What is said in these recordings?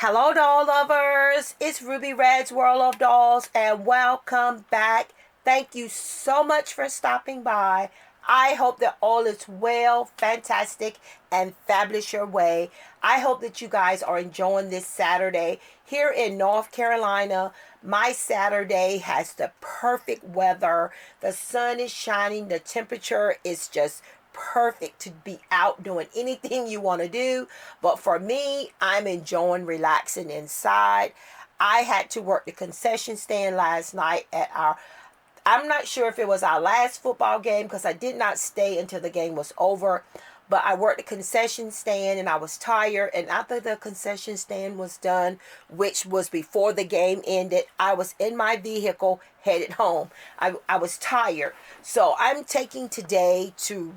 Hello, doll lovers. It's Ruby Red's World of Dolls, and welcome back. Thank you so much for stopping by. I hope that all is well, fantastic, and fabulous your way. I hope that you guys are enjoying this Saturday here in North Carolina. My Saturday has the perfect weather. The sun is shining. The temperature is just perfect to be out doing anything you want to do. But for me, I'm enjoying relaxing inside. I had to work the concession stand last night at I'm not sure if it was our last football game because I did not stay until the game was over. But I worked the concession stand and I was tired. And after the concession stand was done, which was before the game ended, I was in my vehicle headed home. I was tired. So I'm taking today to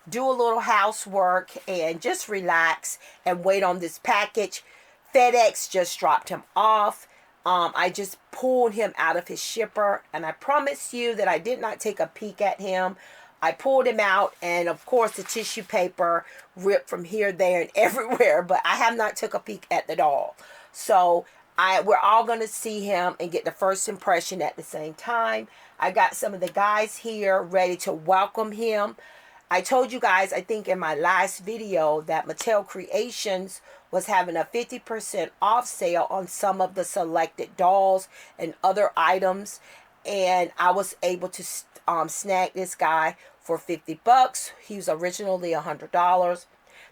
do a little housework and just relax and wait on this package. FedEx just dropped him off. I just pulled him out of his shipper, and I promise you that I did not take a peek at him. I pulled him out, and of course the tissue paper ripped from here, there, and everywhere, but I have not took a peek at the doll. So we're all going to see him and get the first impression at the same time. I got some of the guys here ready to welcome him. I told you guys, I think in my last video, that Mattel Creations was having a 50% off sale on some of the selected dolls and other items. And I was able to snag this guy for 50 bucks. He was originally $100.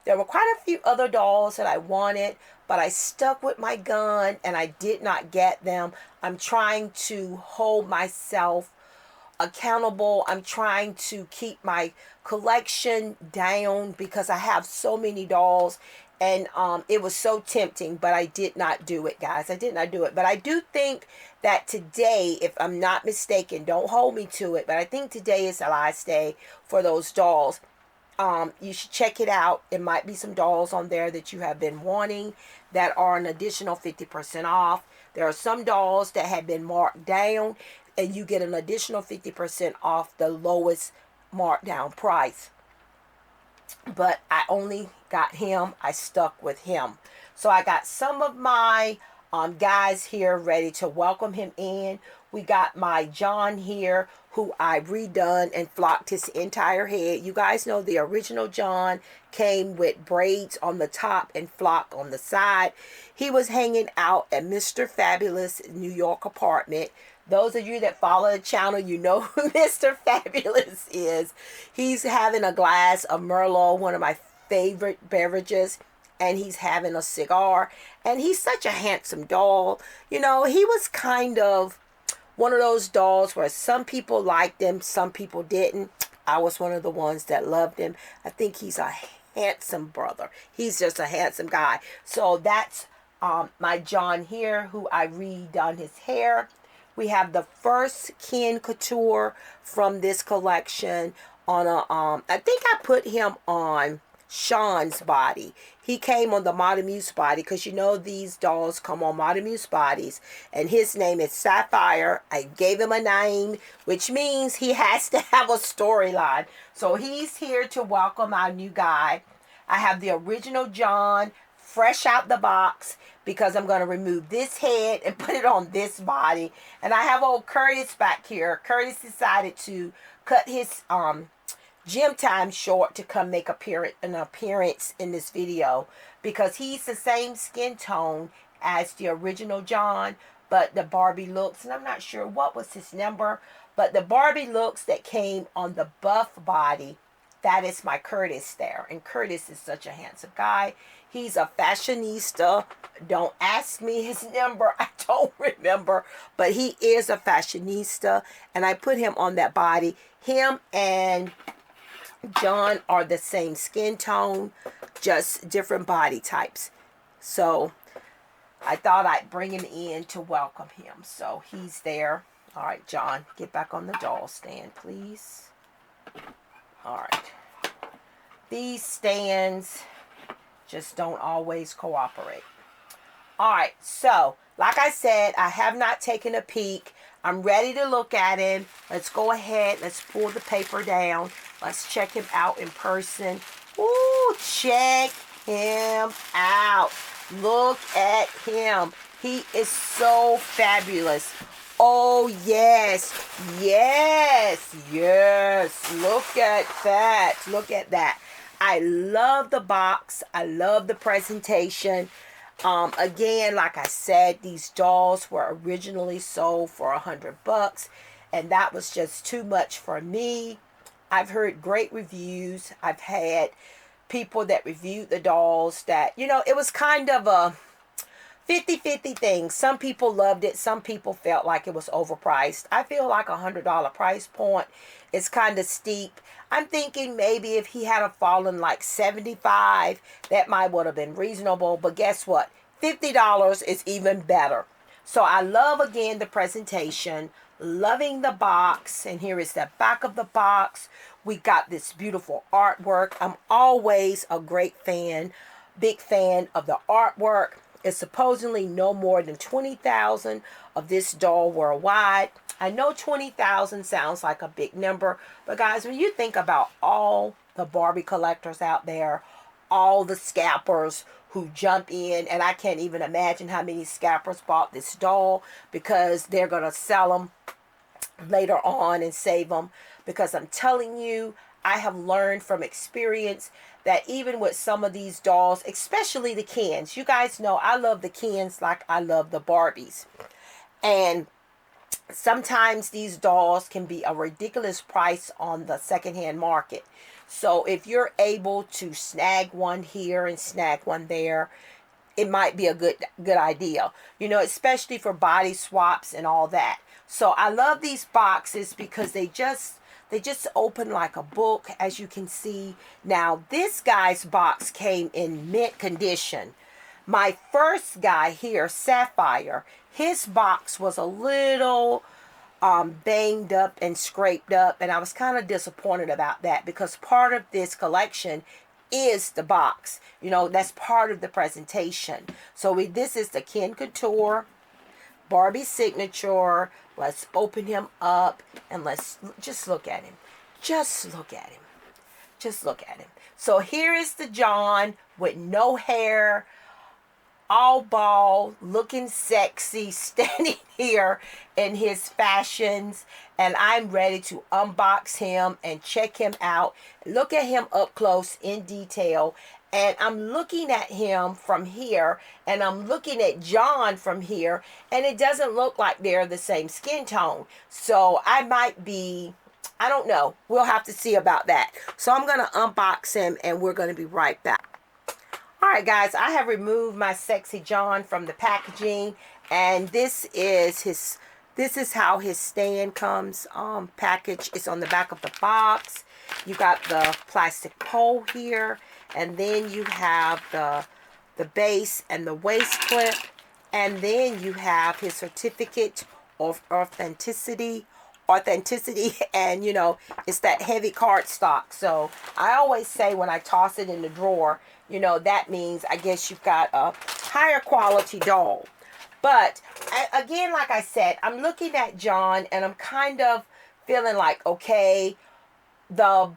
There were quite a few other dolls that I wanted, but I stuck with my gun and I did not get them. I'm trying to hold myself accountable. I'm trying to keep my collection down because I have so many dolls, and it was so tempting, but I did not do it, guys. I did not do it. But I do think that today, if I'm not mistaken, don't hold me to it, but I think today is the last day for those dolls. You should check it out. It might be some dolls on there that you have been wanting that are an additional 50% off. There are some dolls that have been marked down, and you get an additional 50% off the lowest markdown price. But I only got him. I stuck with him. So I got some of my guys here ready to welcome him in. We got my John here, who I redone and flocked his entire head. You guys know the original John came with braids on the top and flock on the side. He was hanging out at Mr. Fabulous New York apartment. Those of you that follow the channel, you know who Mr. Fabulous is. He's having a glass of Merlot, one of my favorite beverages, and he's having a cigar. And he's such a handsome doll. You know, he was kind of one of those dolls where some people liked him, some people didn't. I was one of the ones that loved him. I think he's a handsome brother. He's just a handsome guy. So that's my John here, who I redone his hair. We have the first Ken Kouture from this collection on a, I think I put him on Sean's body. He came on the Modern Muse body because you know these dolls come on Modern Muse bodies. And his name is Sapphire. I gave him a name, which means he has to have a storyline. So he's here to welcome our new guy. I have the original John fresh out the box because I'm going to remove this head and put it on this body. And I have old Curtis back here. Curtis decided to cut his gym time short to come make an appearance in this video because he's the same skin tone as the original John, but the Barbie looks, and I'm not sure what was his number, but the Barbie looks that came on the buff body, that is my Curtis there. And Curtis is such a handsome guy. He's a fashionista. Don't ask me his number. I don't remember. But he is a fashionista. And I put him on that body. Him and John are the same skin tone, just different body types. So I thought I'd bring him in to welcome him. So he's there. All right, John, get back on the doll stand, please. All right. These stands just don't always cooperate. All right, so like I said, I have not taken a peek. I'm ready to look at him. Let's go ahead. Let's pull the paper down. Let's check him out in person. Ooh, check him out. Look at him. He is so fabulous. Oh, yes. Yes. Yes. Look at that. Look at that. I love the box. I love the presentation. Again, like I said, these dolls were originally sold for $100, and that was just too much for me. I've heard great reviews. I've had people that reviewed the dolls that, it was kind of a 50-50 thing. Some people loved it. Some people felt like it was overpriced. I feel like $100 price point is kind of steep. I'm thinking maybe if he had a fallen like 75, that might would have been reasonable. But guess what? $50 is even better. So I love, again, the presentation. Loving the box. And here is the back of the box. We got this beautiful artwork. I'm always a big fan of the artwork. It's supposedly no more than 20,000 of this doll worldwide. I know 20,000 sounds like a big number, but guys, when you think about all the Barbie collectors out there, all the scalpers who jump in, and I can't even imagine how many scalpers bought this doll because they're going to sell them later on and save them, because I'm telling you, I have learned from experience that even with some of these dolls, especially the Kens, you guys know I love the Kens like I love the Barbies. And sometimes these dolls can be a ridiculous price on the secondhand market. So if you're able to snag one here and snag one there, it might be a good idea, especially for body swaps and all that. So I love these boxes because they just open like a book, as you can see. Now, this guy's box came in mint condition. My first guy here, Sapphire, his box was a little banged up and scraped up, and I was kind of disappointed about that because part of this collection is the box. That's part of the presentation. So this is the Ken Kouture Barbie signature. Let's open him up and let's just look at him. Just look at him. Just look at him. So here is the John with no hair, all bald, looking sexy, standing here in his fashions, and I'm ready to unbox him and check him out. Look at him up close in detail. And I'm looking at him from here, and I'm looking at John from here, and it doesn't look like they're the same skin tone. So I don't know. We'll have to see about that. So I'm going to unbox him, and we're going to be right back. All right, guys, I have removed my sexy John from the packaging, and this is how his stand comes packaged. It's on the back of the box. You got the plastic pole here, and then you have the base and the waist clip, and then you have his certificate of authenticity, and it's that heavy cardstock. So I always say when I toss it in the drawer, that means I guess you've got a higher quality doll. But again, like I said, I'm looking at John and I'm kind of feeling like, okay, the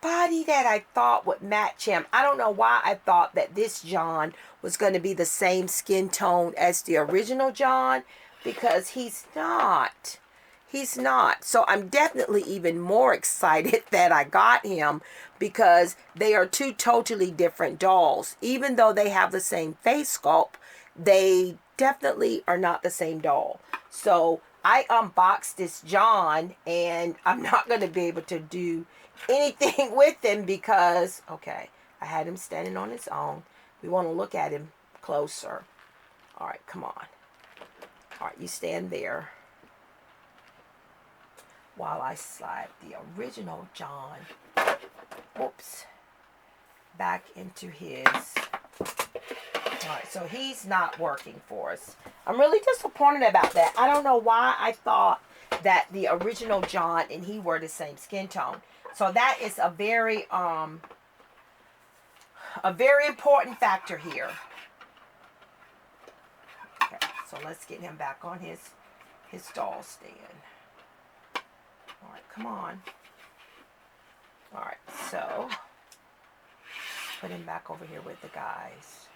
body that I thought would match him. I don't know why I thought that this John was going to be the same skin tone as the original John, because he's not. He's not. So I'm definitely even more excited that I got him, because they are two totally different dolls. Even though they have the same face sculpt, they definitely are not the same doll. So I unboxed this John, and I'm not going to be able to do anything with him because, okay, I had him standing on his own. We want to look at him closer. All right, come on. All right, you stand there while I slide the original John, whoops, back into his. All right, so he's not working for us. I'm really disappointed about that. I don't know why I thought that the original John and he were the same skin tone. So that is a very important factor here. Okay, so let's get him back on his doll stand. All right, come on. All right, so put him back over here with the guys.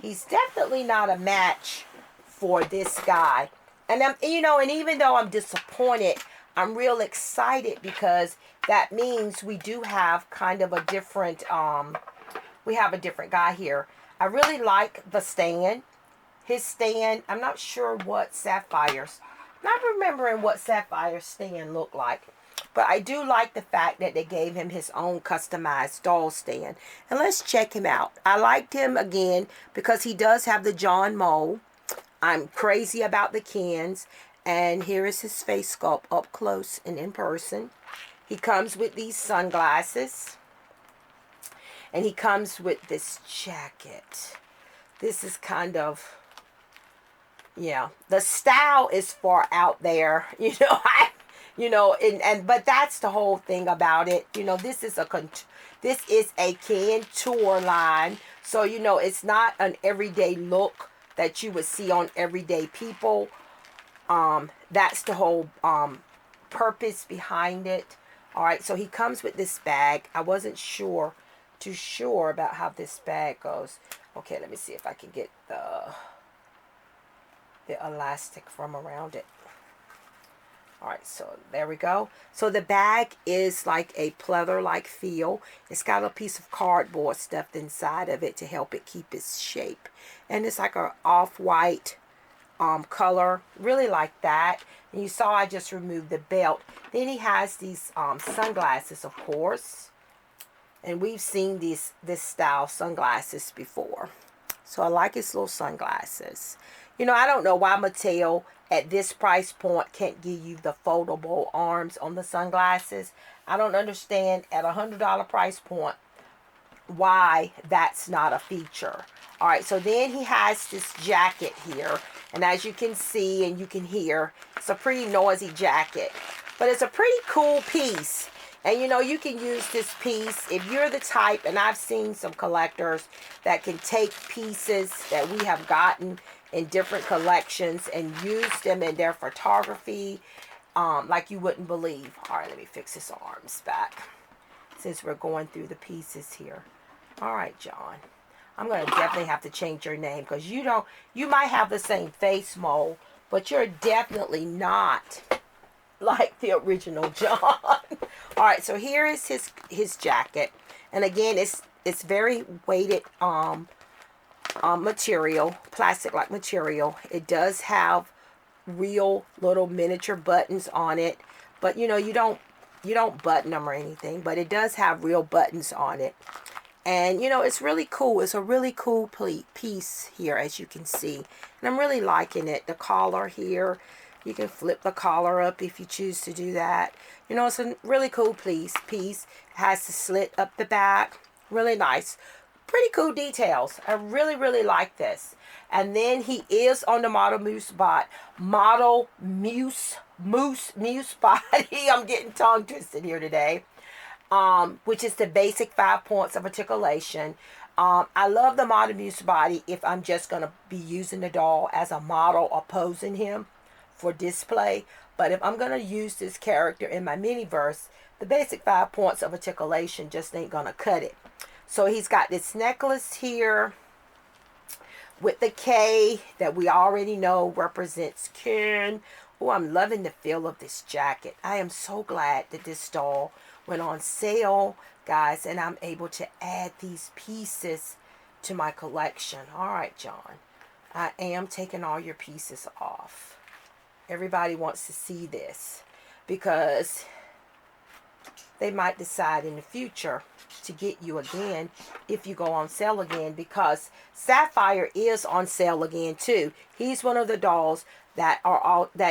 He's definitely not a match for this guy. And and even though I'm disappointed, I'm real excited because that means we do have kind of a different, we have a different guy here. I really like the stand. His stand, I'm not sure what Sapphire's, not remembering what Sapphire's stand looked like. But I do like the fact that they gave him his own customized doll stand. And let's check him out. I liked him again because he does have the John Mole. I'm crazy about the Kens. And here is his face sculpt up close and in person. He comes with these sunglasses. And he comes with this jacket. This is kind of, yeah, the style is far out there. But that's the whole thing about it. This is a Kouture line. So, it's not an everyday look that you would see on everyday people. That's the whole purpose behind it. All right, so he comes with this bag. I wasn't too sure about how this bag goes. Okay, let me see if I can get the elastic from around it. All right, so there we go. So the bag is like a pleather-like feel. It's got a piece of cardboard stuffed inside of it to help it keep its shape. And it's like a off-white color. Really like that. And you saw I just removed the belt. Then he has these sunglasses, of course. And we've seen this style sunglasses before. So I like his little sunglasses. I don't know why Mattel at this price point can't give you the foldable arms on the sunglasses. I don't understand at $100 price point why that's not a feature. All right, so then he has this jacket here. And as you can see and you can hear, it's a pretty noisy jacket. But it's a pretty cool piece. And you can use this piece if you're the type, and I've seen some collectors that can take pieces that we have gotten in different collections and use them in their photography like you wouldn't believe. All right, let me fix his arms back since we're going through the pieces here. All right, John. I'm going to definitely have to change your name because you might have the same face mold, but you're definitely not like the original John. All right, so here is his jacket. And again, it's very weighted material, plastic-like material. It does have real little miniature buttons on it, but you don't button them or anything, but it does have real buttons on it. And it's really cool. It's a really cool piece here, as you can see, and I'm really liking it. The collar here, you can flip the collar up if you choose to do that. It's a really cool piece. It has the slit up the back. Really nice. Pretty cool details. I really, really like this. And then he is on the Model Muse body. I'm getting tongue twisted here today. Which is the basic 5 points of articulation. I love the Model Muse body if I'm just going to be using the doll as a model or posing him for display. But if I'm going to use this character in my mini-verse, the basic 5 points of articulation just ain't going to cut it. So he's got this necklace here with the K that we already know represents Ken. Oh, I'm loving the feel of this jacket. I am so glad that this doll went on sale, guys, and I'm able to add these pieces to my collection. All right, John. I am taking all your pieces off. Everybody wants to see this because they might decide in the future to get you again if you go on sale again, because Sapphire is on sale again too. He's one of the dolls that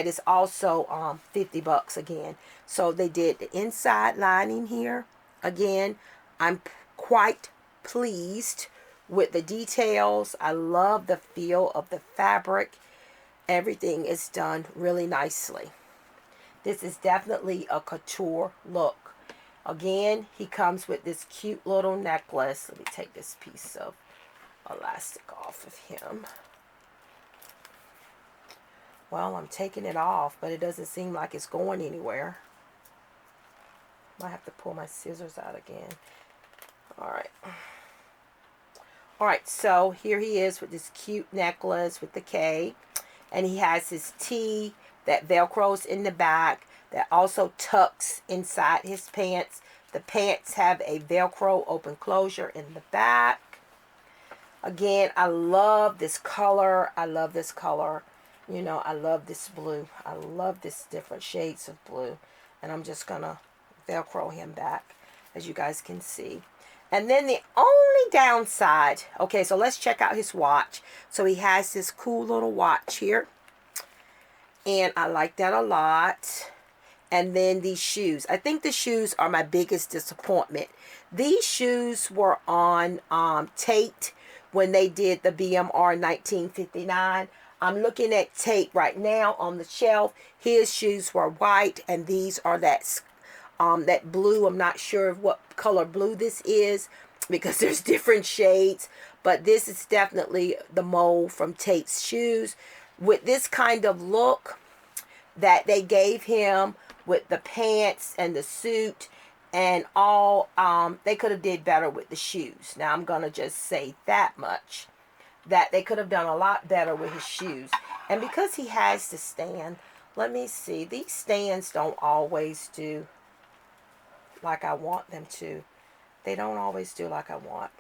is also $50 again. So they did the inside lining here. Again, I'm quite pleased with the details. I love the feel of the fabric. Everything is done really nicely. This is definitely a couture look. Again, he comes with this cute little necklace. Let me take this piece of elastic off of him. Well, I'm taking it off, but it doesn't seem like it's going anywhere. Might have to pull my scissors out again. All right. All right, so here he is with this cute necklace with the K. And he has his T that velcros in the back that also tucks inside his pants. The pants have a velcro open closure in the back. Again, I love this color. I love this color. You know, I love this blue. I love this different shades of blue. And I'm just going to velcro him back, as you guys can see. And then the only downside, okay, so let's check out his watch. So he has this cool little watch here. And I like that a lot. And then these shoes. I think the shoes are my biggest disappointment. These shoes were on Tate when they did the BMR 1959. I'm looking at Tate right now on the shelf. His shoes were white, and these are that blue. I'm not sure of what color blue this is because there's different shades, but this is definitely the mold from Tate's shoes with this kind of look that they gave him with the pants and the suit and all. They could have did better with the shoes. Now I'm gonna just say that much, that they could have done a lot better with his shoes. And because he has the stand, let me see, these stands don't always do like I want them to. They don't always do like I want.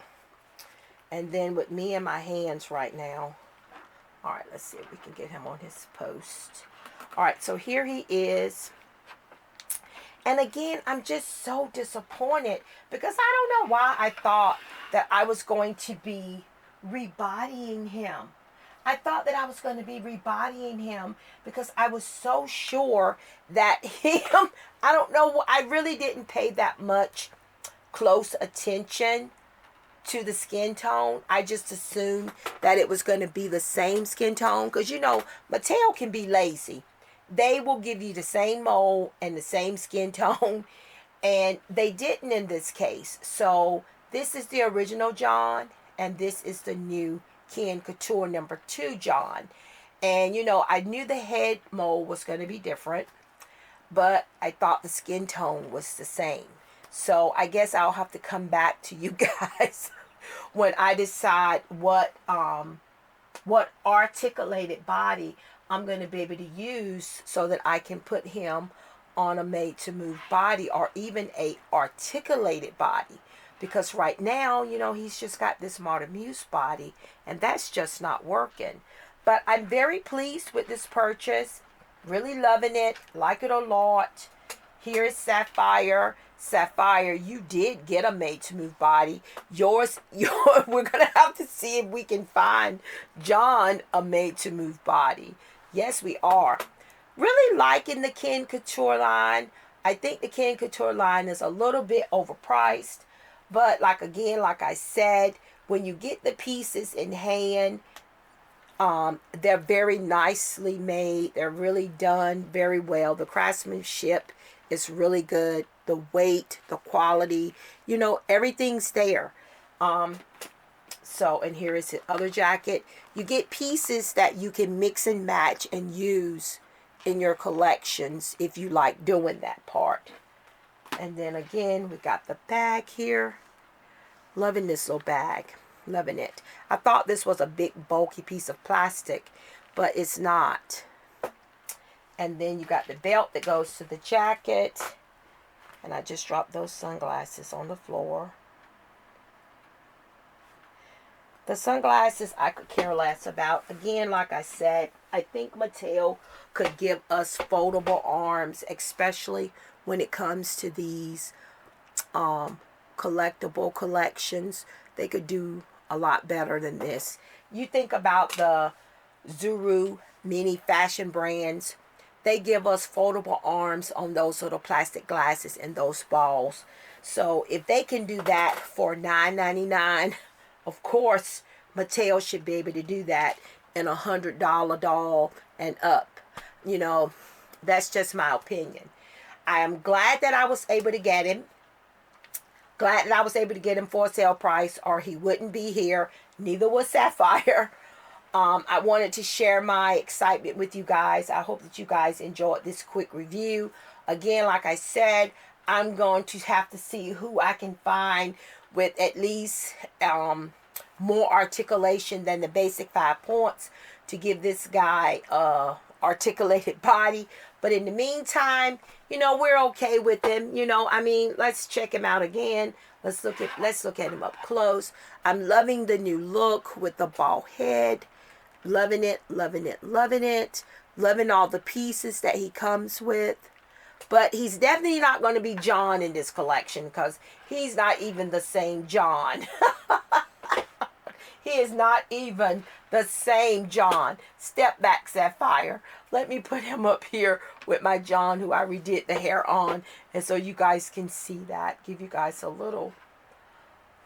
And then with me and my hands right now, all right, let's see if we can get him on his post. All right, so here he is. And again, I'm just so disappointed because I don't know why I thought that I was going to be rebodying him. I thought that I was going to be rebodying him because I was so sure that him, I don't know, I really didn't pay that much close attention to the skin tone. I just assumed that it was going to be the same skin tone because, you know, Mattel can be lazy. They will give you the same mold and the same skin tone, and they didn't in this case. So this is the original John, and this is the new Ken Kouture number 2 John. And, you know, I knew the head mold was going to be different, but I thought the skin tone was the same. So I guess I'll have to come back to you guys when I decide what articulated body I'm going to be able to use so that I can put him on a made to move body or even a articulated body. Because right now, you know, he's just got this Martha Muse body, and that's just not working. But I'm very pleased with this purchase. Really loving it. Like it a lot. Here is Sapphire. Sapphire, you did get a made to move body. Yours, we're going to have to see if we can find John a made to move body. Yes, we are. Really liking the Ken Kouture line. I think the Ken Kouture line is a little bit overpriced. But like I said, when you get the pieces in hand, they're very nicely made. They're really done very well. The craftsmanship is really good. The weight, the quality, you know, everything's there. So, and here is the other jacket. You get pieces that you can mix and match and use in your collections if you like doing that part. And then again, we got the bag here. Loving this little bag. Loving it. I thought this was a big bulky piece of plastic, but it's not. And then you got the belt that goes to the jacket. And I just dropped those sunglasses on the floor. The sunglasses I could care less about. Again, like I said, I think Mattel could give us foldable arms, especially when it comes to these collectible collections. They could do a lot better than this. You think about the Zuru mini fashion brands. They give us foldable arms on those little plastic glasses and those balls. So if they can do that for $9.99, of course, Mattel should be able to do that in a $100 doll and up. You know, that's just my opinion. I am glad that I was able to get him. Glad that I was able to get him for a sale price, or he wouldn't be here. Neither was Sapphire. I wanted to share my excitement with you guys. I hope that you guys enjoyed this quick review. Again, like I said, I'm going to have to see who I can find with at least more articulation than the basic 5 points to give this guy articulated body. But in the meantime, you know, we're okay with him. You know, I mean, let's check him out again. Let's look at him up close. I'm loving the new look with the bald head. Loving it, loving it, loving it. Loving all the pieces that he comes with. But he's definitely not going to be John in this collection because he's not even the same John. He is not even the same John. Step back, Sapphire. Let me put him up here with my John who I redid the hair on. And so you guys can see that. Give you guys a little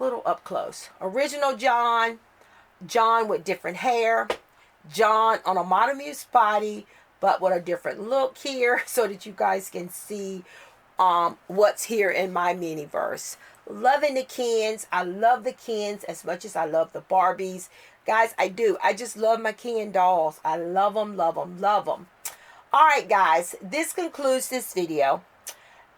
up close. Original John. John with different hair. John on a Modern Muse body, but with a different look here so that you guys can see what's here in my mini-verse. Loving the Kens. I love the Kens as much as I love the Barbies. Guys, I do. I just love my Ken dolls. I love them, love them, love them. Alright guys, this concludes this video.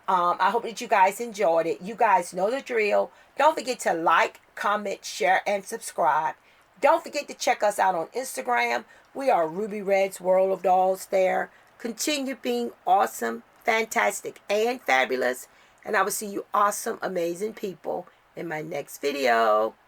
I hope that you guys enjoyed it. You guys know the drill. Don't forget to like, comment, share, and subscribe. Don't forget to check us out on Instagram. We are Ruby Red's World of Dolls there. Continue being awesome, fantastic, and fabulous. And I will see you awesome, amazing people in my next video.